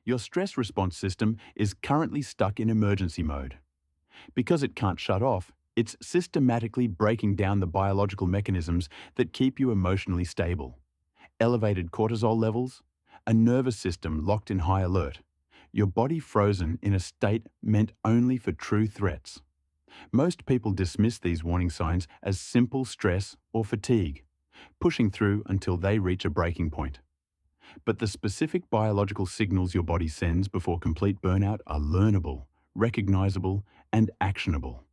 Your stress response system is currently stuck in emergency mode. Because it can't shut off, it's systematically breaking down the biological mechanisms that keep you emotionally stable. Elevated cortisol levels, a nervous system locked in high alert, your body frozen in a state meant only for true threats. Most people dismiss these warning signs as simple stress or fatigue, pushing through until they reach a breaking point. But the specific biological signals your body sends before complete burnout are learnable, recognizable, and actionable.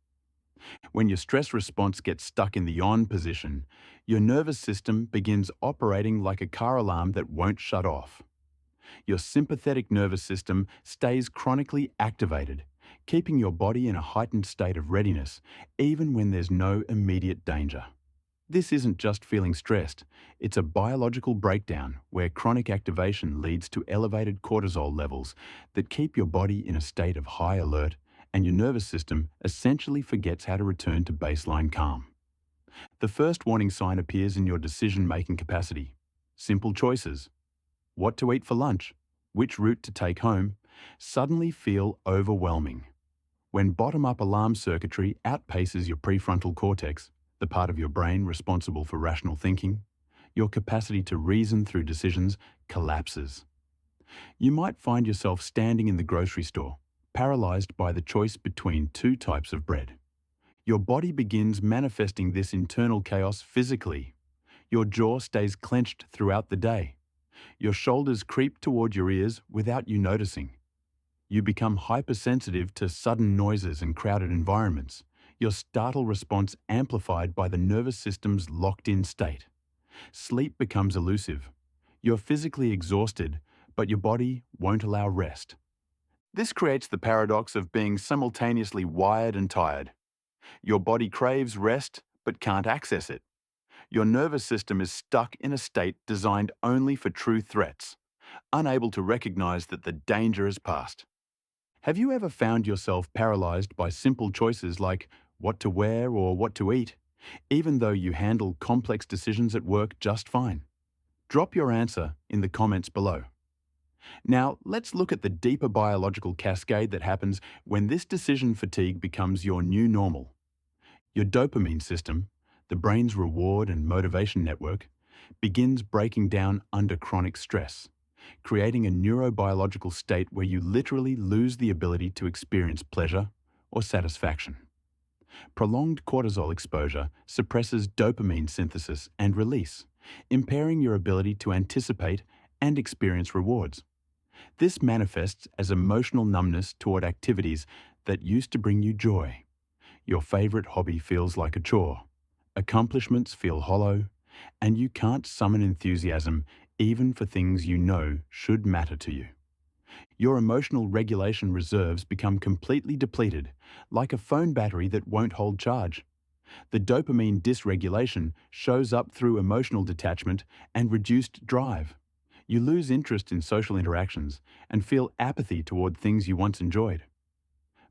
When your stress response gets stuck in the on position, your nervous system begins operating like a car alarm that won't shut off. Your sympathetic nervous system stays chronically activated, keeping your body in a heightened state of readiness, even when there's no immediate danger. This isn't just feeling stressed, it's a biological breakdown where chronic activation leads to elevated cortisol levels that keep your body in a state of high alert, and your nervous system essentially forgets how to return to baseline calm. The first warning sign appears in your decision-making capacity. Simple choices, what to eat for lunch, which route to take home, suddenly feel overwhelming. When bottom-up alarm circuitry outpaces your prefrontal cortex, the part of your brain responsible for rational thinking, your capacity to reason through decisions collapses. You might find yourself standing in the grocery store, paralyzed by the choice between two types of bread. Your body begins manifesting this internal chaos physically. Your jaw stays clenched throughout the day. Your shoulders creep toward your ears without you noticing. You become hypersensitive to sudden noises and crowded environments, your startle response amplified by the nervous system's locked-in state. Sleep becomes elusive. You're physically exhausted, but your body won't allow rest. This creates the paradox of being simultaneously wired and tired. Your body craves rest, but can't access it. Your nervous system is stuck in a state designed only for true threats, unable to recognize that the danger has passed. Have you ever found yourself paralyzed by simple choices like what to wear or what to eat, even though you handle complex decisions at work just fine? Drop your answer in the comments below. Now, let's look at the deeper biological cascade that happens when this decision fatigue becomes your new normal. Your dopamine system, the brain's reward and motivation network, begins breaking down under chronic stress, creating a neurobiological state where you literally lose the ability to experience pleasure or satisfaction. Prolonged cortisol exposure suppresses dopamine synthesis and release, impairing your ability to anticipate and experience rewards. This manifests as emotional numbness toward activities that used to bring you joy. Your favorite hobby feels like a chore, accomplishments feel hollow, and you can't summon enthusiasm even for things you know should matter to you. Your emotional regulation reserves become completely depleted, like a phone battery that won't hold charge. The dopamine dysregulation shows up through emotional detachment and reduced drive. You lose interest in social interactions and feel apathy toward things you once enjoyed.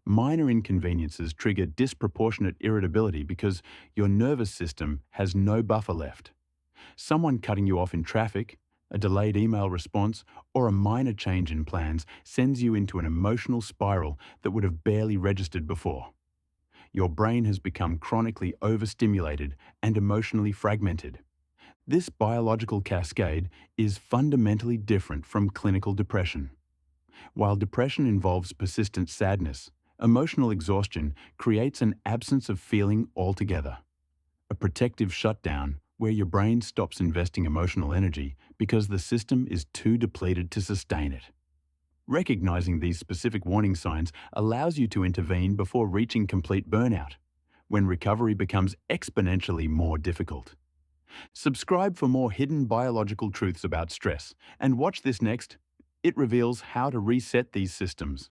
Minor inconveniences trigger disproportionate irritability because your nervous system has no buffer left. Someone cutting you off in traffic, a delayed email response, or a minor change in plans sends you into an emotional spiral that would have barely registered before. Your brain has become chronically overstimulated and emotionally fragmented. This biological cascade is fundamentally different from clinical depression. While depression involves persistent sadness, emotional exhaustion creates an absence of feeling altogether. A protective shutdown where your brain stops investing emotional energy because the system is too depleted to sustain it. Recognizing these specific warning signs allows you to intervene before reaching complete burnout, when recovery becomes exponentially more difficult. Subscribe for more hidden biological truths about stress, and watch this next. It reveals how to reset these systems.